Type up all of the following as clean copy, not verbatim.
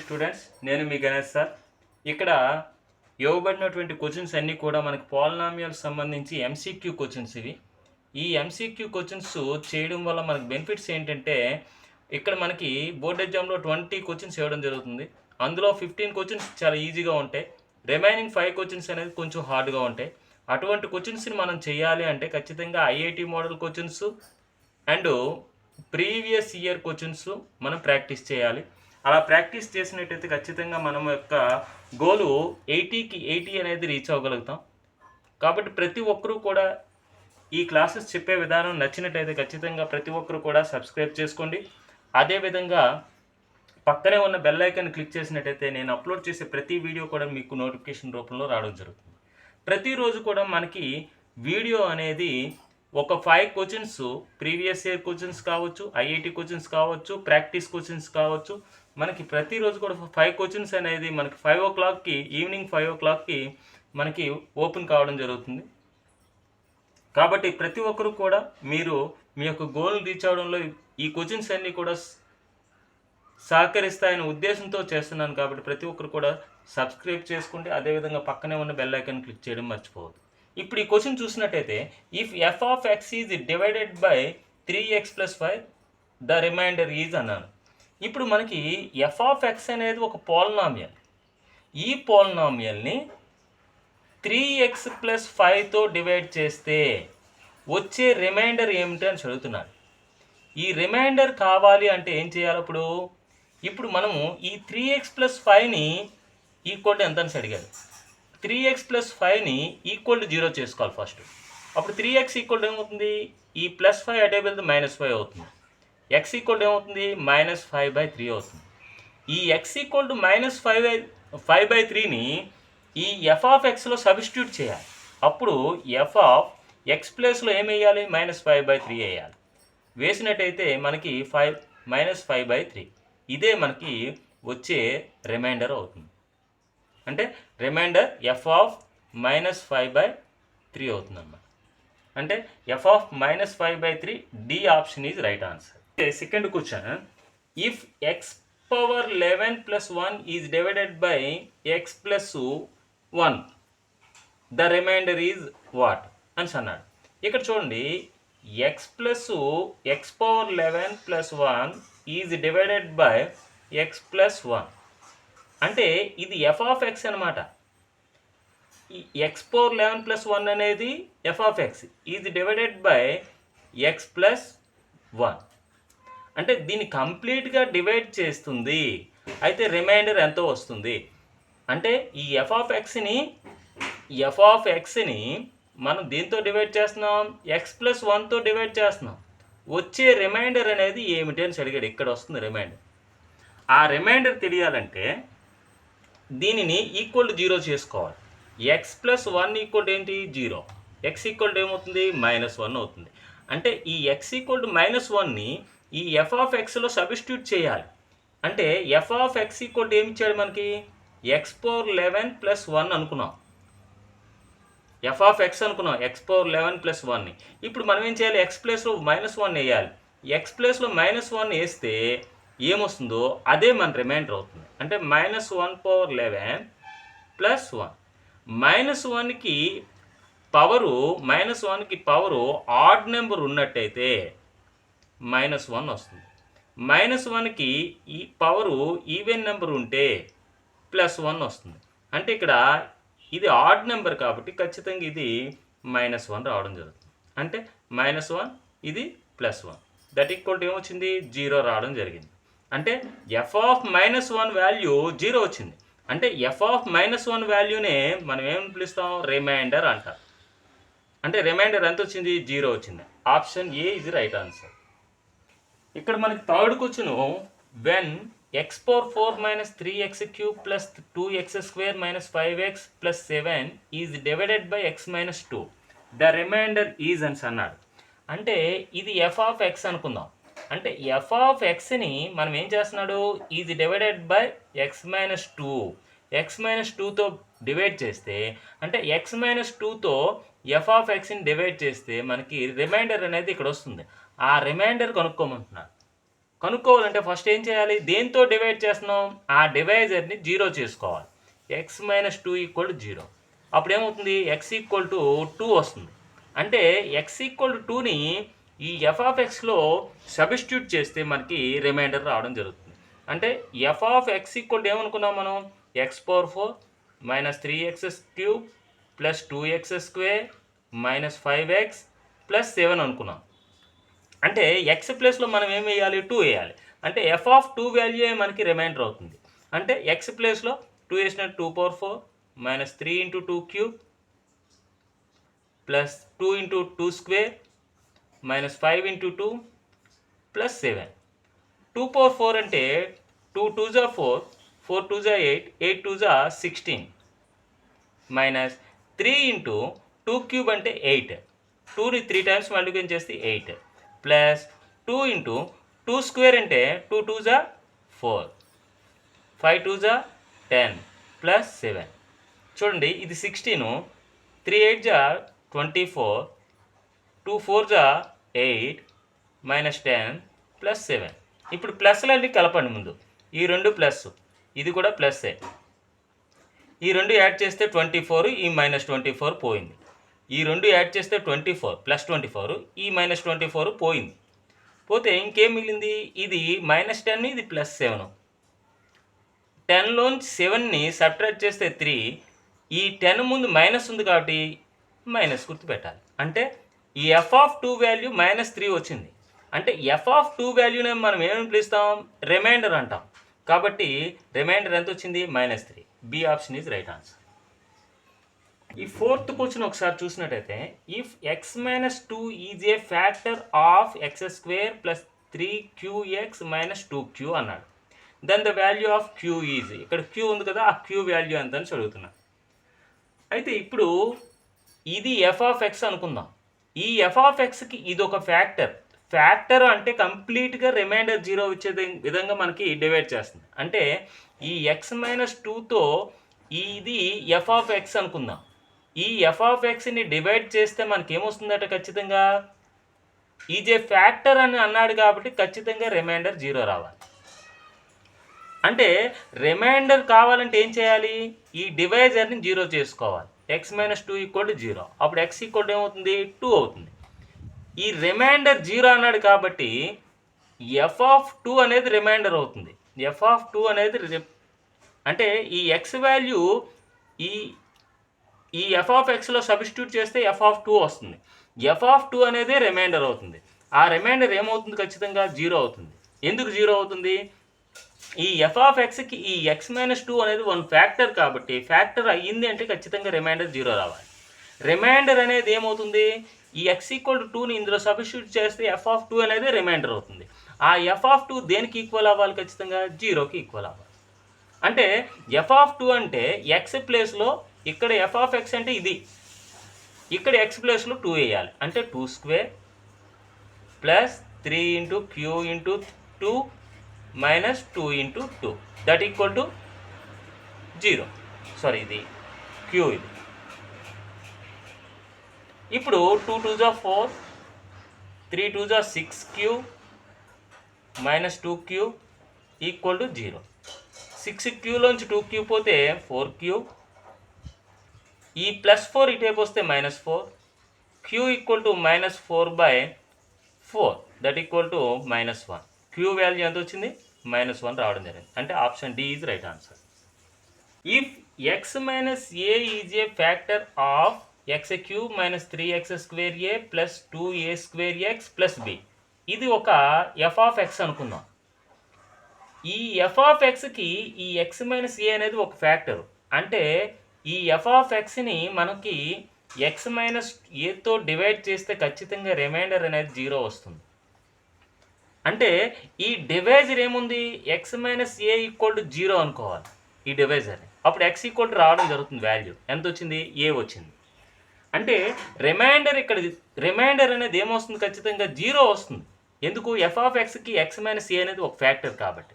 Students, నేను మీ Ganesh sir. ఇక్కడ ఇవ్వబడినటువంటి క్వశ్చన్స్ అన్నీ కూడా మనకి పాలినామియల్స్ సంబంధించి ఎంసీక్యూ క్వశ్చన్స్ ఇవి. ఈ ఎంసీక్యూ క్వశ్చన్స్ చేయడం వల్ల మనకి బెనిఫిట్స్ ఏంటంటే, ఇక్కడ మనకి బోర్డ్ ఎగ్జామ్లో 20 క్వశ్చన్స్ ఇవ్వడం జరుగుతుంది. అందులో 15 క్వశ్చన్స్ చాలా ఈజీగా ఉంటాయి. రిమైనింగ్ 5 క్వశ్చన్స్ అనేది కొంచెం హార్డ్గా ఉంటాయి. అటువంటి క్వశ్చన్స్ని మనం చేయాలి అంటే ఖచ్చితంగా IIT model questions and previous year questions మనం ప్రాక్టీస్ చేయాలి. అలా ప్రాక్టీస్ చేసినట్టయితే ఖచ్చితంగా మనం యొక్క గోలు 80కి 80 అనేది రీచ్ అవ్వగలుగుతాం. కాబట్టి ప్రతి ఒక్కరూ కూడా ఈ క్లాసెస్ చెప్పే విధానం నచ్చినట్టయితే ఖచ్చితంగా ప్రతి ఒక్కరు కూడా సబ్స్క్రైబ్ చేసుకోండి. అదేవిధంగా పక్కనే ఉన్న బెల్ ఐకాన్ క్లిక్ చేసినట్టయితే నేను అప్లోడ్ చేసే ప్రతి వీడియో కూడా మీకు నోటిఫికేషన్ రూపంలో రావడం జరుగుతుంది. ప్రతిరోజు కూడా మనకి వీడియో అనేది ఒక 5 క్వశ్చన్స్, ప్రీవియస్ ఇయర్ క్వశ్చన్స్ కావచ్చు, ఐఐటి క్వశ్చన్స్ కావచ్చు, ప్రాక్టీస్ క్వశ్చన్స్ కావచ్చు, మనకి ప్రతిరోజు కూడా 5 క్వశ్చన్స్ అనేది మనకి 5 o'clockకి, ఈవినింగ్ 5 o'clockకి మనకి ఓపెన్ కావడం జరుగుతుంది. కాబట్టి ప్రతి ఒక్కరు కూడా మీరు మీ యొక్క గోల్ రీచ్ అవడంలో ఈ క్వశ్చన్స్ అన్నీ కూడా సహకరిస్తాయనే ఉద్దేశంతో చేస్తున్నాను. కాబట్టి ప్రతి ఒక్కరు కూడా సబ్స్క్రైబ్ చేసుకోండి. అదేవిధంగా పక్కనే ఉన్న బెల్ ఐకాన్ క్లిక్ చేయడం మర్చిపోవద్దు. ఇప్పుడు ఈ క్వశ్చన్ చూసినట్టయితే, if f of x is divided by 3x + 5 the remainder is అన్నాను. ఇప్పుడు మనకి ఎఫ్ ఆఫ్ ఎక్స్ అనేది ఒక పాలినామియల్. ఈ పాలినామియల్ని 3x + 5తో డివైడ్ చేస్తే వచ్చే రిమైండర్ ఏమిటి అని చదువుతున్నాడు. ఈ రిమైండర్ కావాలి అంటే ఏం చేయాలి? ఇప్పుడు మనము ఈ 3x + 5ని ఈక్వల్ టు ఎంత అని అడిగాడు. 3x + 5ని ఈక్వల్ టు 0 చేసుకోవాలి ఫస్ట్. అప్పుడు 3x ఈక్వల్ టు ఏమవుతుంది? ఈ +5 అటే వెళ్తే -5 అవుతుంది. x ఈక్వల్ టు ఏమవుతుంది? -5/3 అవుతుంది. ఈ x ఈక్వల్ టు -5/3ని ఈ ఎఫ్ ఆఫ్ ఎక్స్లో సబ్స్టిట్యూట్ చేయాలి. అప్పుడు ఎఫ్ ఆఫ్ ఎక్స్ ప్లేస్లో ఏం వేయాలి? -5/3 వేయాలి. వేసినట్టయితే మనకి -5/3 ఇదే మనకి వచ్చే రిమైండర్ అవుతుంది. అంటే రిమైండర్ ఎఫ్ ఆఫ్ -5/3 అవుతుంది అన్నమాట. అంటే f of -5/3 d option is right answer. Second question, if x⁻11 + 1 is divided by x + 1 the remainder is what అని అన్నాడు. ఇక్కడ చూడండి, x⁻11 + 1 is divided by x + 1 అంటే ఇది ఎఫ్ ఆఫ్ ఎక్స్ అనమాట. ఈ x⁻11 + 1 అనేది F of x is divided by x + 1 అంటే దీన్ని కంప్లీట్గా డివైడ్ చేస్తుంది. అయితే రిమైండర్ ఎంతో వస్తుంది అంటే ఈ ఎఫ్ ఆఫ్ ఎక్స్ని మనం దీంతో డివైడ్ చేస్తున్నాం, x + 1తో డివైడ్ చేస్తున్నాం. వచ్చే రిమైండర్ అనేది ఏమిటి అని అడిగాడు. ఇక్కడ వస్తుంది రిమైండర్. ఆ రిమైండర్ తెలియాలంటే దీనిని ఈక్వల్ టు 0 చేసుకోవాలి. x + 1 ఈక్వల్ టు ఏంటి? 0. x ఈక్వల్ టు ఏమవుతుంది? -1 అవుతుంది. అంటే ఈ x ఈక్వల్ టు -1ని ఈ ఎఫ్ ఆఫ్ ఎక్స్లో సబ్స్టిట్యూట్ చేయాలి. అంటే f of X equal to ఏమి ఇచ్చాడు మనకి? x⁻11 + 1 అనుకున్నాం. ఎఫ్ ఆఫ్ ఎక్స్ అనుకున్నాం, x⁻11 + 1ని. ఇప్పుడు మనం ఏం చేయాలి? x ప్లేస్లో -1 వేయాలి. x ప్లేస్లో -1 వేస్తే ఏమొస్తుందో అదే మన రిమైండర్ అవుతుంది. అంటే -1/11 + 1. -1కి పవరు ఆడ్ నెంబర్ ఉన్నట్టయితే -1 వస్తుంది. -1కి ఈ పవరు ఈవెన్ నెంబర్ ఉంటే +1 వస్తుంది. అంటే ఇక్కడ ఇది ఆడ్ నెంబర్ కాబట్టి ఖచ్చితంగా ఇది -1 రావడం జరుగుతుంది. అంటే -1 ఇది +1 దట్ ఈక్వల్ టు ఏమొచ్చింది? 0 రావడం జరిగింది. అంటే ఎఫ్ ఆఫ్ -1 వాల్యూ 0 వచ్చింది. అంటే ఎఫ్ ఆఫ్ -1 వాల్యూనే మనం ఏమని పిలుస్తాం? రిమైండర్ అంటారు. అంటే రిమైండర్ ఎంత వచ్చింది? 0 వచ్చింది. Option a is right answer. ఇక్కడ మనకి third question, when x⁴ - 3x³ + 2x² - 5x + 7 is divided by x - 2 the remainder is అని అన్నాడు. అంటే ఇది ఎఫ్ ఆఫ్ ఎక్స్ అనుకుందాం. అంటే ఎఫ్ ఆఫ్ ఎక్స్ని మనం ఏం చేస్తున్నాడు? Is divided by x - 2. x - 2తో డివైడ్ చేస్తే అంటే x - 2తో ఎఫ్ ఆఫ్ ఎక్స్ని డివైడ్ చేస్తే మనకి రిమైండర్ అనేది ఇక్కడ వస్తుంది. ఆ రిమైండర్ కనుక్కోమంటున్నాడు. కనుక్కోవాలంటే ఫస్ట్ ఏం చేయాలి, దేంతో డివైడ్ చేస్తున్నాం, ఆ డివైజర్ని 0 చేసుకోవాలి. x - 2 = 0. అప్పుడు ఏమవుతుంది, x = 2 వస్తుంది. అంటే x = 2ని ఈ f(x)లో సబ్స్టిట్యూట్ చేస్తే మనకి రిమైండర్ రావడం జరుగుతుంది. అంటే f(x) ఏమనుకున్నాం మనం, x⁴ - 3x³ + 2x² - 5x + 7 అనుకున్నాం. అంటే x ప్లేస్లో మనం ఏం వేయాలి, 2 వేయాలి. అంటే f(2) వాల్యూ మనకి రిమైండర్ అవుతుంది. అంటే x ప్లేస్లో 2 వేసినట్టు 2⁴ - 3 × 2³ + 2 × 2² - 5 × 2 + 7. 2⁴ అంటే 2 × 2 = 4, 4 × 2 = 8, 8 × 2 = 16 మైనస్ 3 × 2³ అంటే 8, 2ని 3 టైమ్స్ మల్టిప్లై చేస్తే 8 ప్లస్ 2 × 2² అంటే 2 × 2 = 4, 5 × 2 = 10 ప్లస్ 7. చూడండి ఇది 16, 3 × 8 = 24, 2 × 4 = 8 మైనస్ 10 ప్లస్ 7. ఇప్పుడు ప్లస్లన్నీ కలపండి. ముందు ఈ 2 ప్లస్, ఇది కూడా ప్లస్సే. ఈ 2 యాడ్ చేస్తే 24, ఈ -24 పోయింది. ఈ 2 యాడ్ చేస్తే 24 + 24, ఈ -24 పోయింది. పోతే ఇంకేం మిగిలింది, ఇది -10, ఇది +7. 10లోంచి 7ని సబ్ట్రాక్ట్ చేస్తే 3, ఈ 10 ముందు మైనస్ ఉంది కాబట్టి మైనస్ గుర్తు పెట్టాలి. అంటే ఈ f(2) వాల్యూ -3 వచ్చింది. అంటే f(2) వాల్యూనే మనం ఏమని పిలుస్తాం, రిమైండర్ అంటాం. కాబట్టి రిమైండర్ ఎంత వచ్చింది, -3. B option is right answer. ఈ 4th క్వశ్చన్ ఒకసారి చూసినట్టయితే, if x - 2 is a factor of x² + 3qx - 2q అన్నాడు. Then the value of q is, ఇక్కడ q ఉంది కదా, ఆ q వాల్యూ ఎంత అని చదువుతున్నా. అయితే ఇప్పుడు ఇది f(x) అనుకుందాం. ఈ f(x)కి ఇది ఒక ఫ్యాక్టర్ అంటే కంప్లీట్గా రిమైండర్ 0 వచ్చే విధంగా మనకి డివైడ్ చేస్తుంది. అంటే ఈ x - 2తో ఇది f(x) అనుకుందాం. ఈ f(x)ని డివైడ్ చేస్తే మనకి ఏమొస్తుందట, ఖచ్చితంగా ఈజ్ ఏ ఫ్యాక్టర్ అని అన్నాడు కాబట్టి ఖచ్చితంగా రిమైండర్ 0 రావాలి. అంటే రిమైండర్ కావాలంటే ఏం చేయాలి, ఈ డివైజర్ని 0 చేసుకోవాలి. x - 2 = 0. అప్పుడు x ఏమవుతుంది, 2 అవుతుంది. ఈ రిమైండర్ 0 అన్నాడు కాబట్టి f(2) అనేది రిమైండర్ అవుతుంది. f(2) అనేది అంటే ఈ x వాల్యూ ఈ f(x)లో సబ్స్టిట్యూట్ చేస్తే f(2) వస్తుంది. f(2) అనేది రిమైండర్ అవుతుంది. ఆ రిమైండర్ ఏమవుతుంది, ఖచ్చితంగా 0 అవుతుంది. ఎందుకు 0 అవుతుంది, ఈ f(x)కి ఈ x - 2 అనేది 1 ఫ్యాక్టర్ కాబట్టి, ఫ్యాక్టర్ అయ్యింది అంటే ఖచ్చితంగా రిమైండర్ 0 రావాలి. రిమైండర్ అనేది ఏమవుతుంది, ఈ x = 2ని ఇందులో సబ్స్టిట్యూట్ చేస్తే f(2) అనేది రిమైండర్ అవుతుంది. ఆ f(2) దేనికి ఈక్వల్ అవ్వాలి, ఖచ్చితంగా 0కి ఈక్వల్ అవ్వాలి. అంటే f(2) అంటే x ప్లేస్లో, ఇక్కడ f(x) అంటే ఇది, ఇక్కడ x ప్లేస్లో 2 వేయాలి. అంటే 2² + 3 × q × 2 - 2 × 2 that equal to 0. Sorry, ఇది q. ఇది ఇప్పుడు 2 × 2 = 4, 3 × 2 = 6q - 2q = 0. 6qలోంచి 2q పోతే 4q, ఈ +4 ఇటేపు వస్తే -4, q = -4/4 that equal to -1. q value ఎంత వచ్చింది, -1 రావడం జరిగింది. అంటే option d is right answer. If x - a is a factor of x³ - 3x² + 2a² x + b, ఇది ఒక f(x) అనుకుందాం. ఈ f(x)కి ఈ x - a అనేది ఒక ఫ్యాక్టర్. అంటే ఈ f(x)ని మనకి x - aతో డివైడ్ చేస్తే ఖచ్చితంగా రిమైండర్ అనేది 0 వస్తుంది. అంటే ఈ డివైజర్ ఏముంది, x - a = 0 అనుకోవాలి ఈ డివైజర్ని. అప్పుడు x = రావడం జరుగుతుంది. వాల్యూ ఎంత వచ్చింది, a వచ్చింది. అంటే రిమైండర్ అనేది ఏమొస్తుంది, ఖచ్చితంగా 0 వస్తుంది. ఎందుకు, f(x)కి x - a అనేది ఒక ఫ్యాక్టర్ కాబట్టి.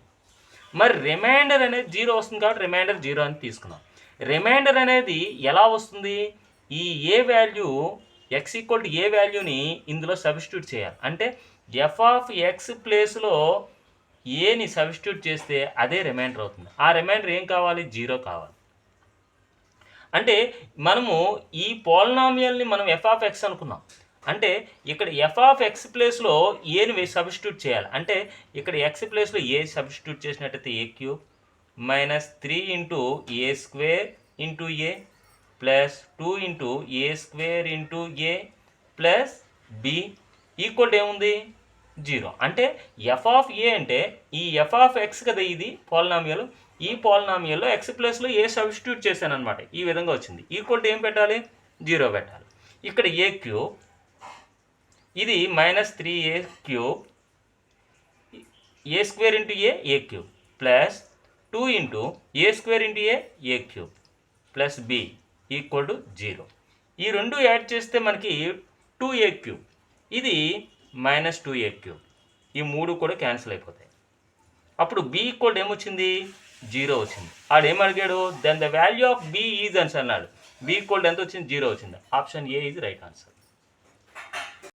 మరి రిమైండర్ అనేది 0 వస్తుంది కాబట్టి రిమైండర్ 0 అని తీసుకున్నాం. రిమైండర్ అనేది ఎలా వస్తుంది, ఈ ఏ వాల్యూ x = a వాల్యూని ఇందులో సబ్స్టిట్యూట్ చేయాలి. అంటే f(x) ప్లేస్లో ఏని సబ్స్టిట్యూట్ చేస్తే అదే రిమైండర్ అవుతుంది. ఆ రిమైండర్ ఏం కావాలి? 0 కావాలి. అంటే మనము ఈ పోలినామియల్ని మనం f(x) అనుకున్నాం. అంటే ఇక్కడ f(x) ప్లేస్లో ఏని సబ్స్టిట్యూట్ చేయాలి. అంటే ఇక్కడ x ప్లేస్లో ఏ సబ్స్టిట్యూట్ చేసినట్టయితే a³ minus 3 into a² into a plus 2 into a² into a plus b equal ఏముంది? 0. అంటే f(a) అంటే ఈ f(x) కదా ఇది పోలినామియల్. ఈ పోలినామియల్లో x ప్లస్లో ఏ సబ్స్టిట్యూట్ చేశాను అనమాట. ఈ విధంగా వచ్చింది. ఈక్వల్ ఏం పెట్టాలి? 0 పెట్టాలి. ఇక్కడ a³ ఇది minus 3a³ a² into a³ plus 2 into a² into a³ plus b equal to 0. ఈ రెండు యాడ్ చేస్తే మనకి 2a³ ఇది మైనస్ 2a³. ఈ మూడు కూడా క్యాన్సిల్ అయిపోతాయి. అప్పుడు b ఈక్వల్ ఏమొచ్చింది? 0 వచ్చింది. ఆడేం అడిగాడు? Then the value of b is అన్నాడు. b ఈక్వల్ ఎంత వచ్చింది? 0 వచ్చింది. Option a is right answer.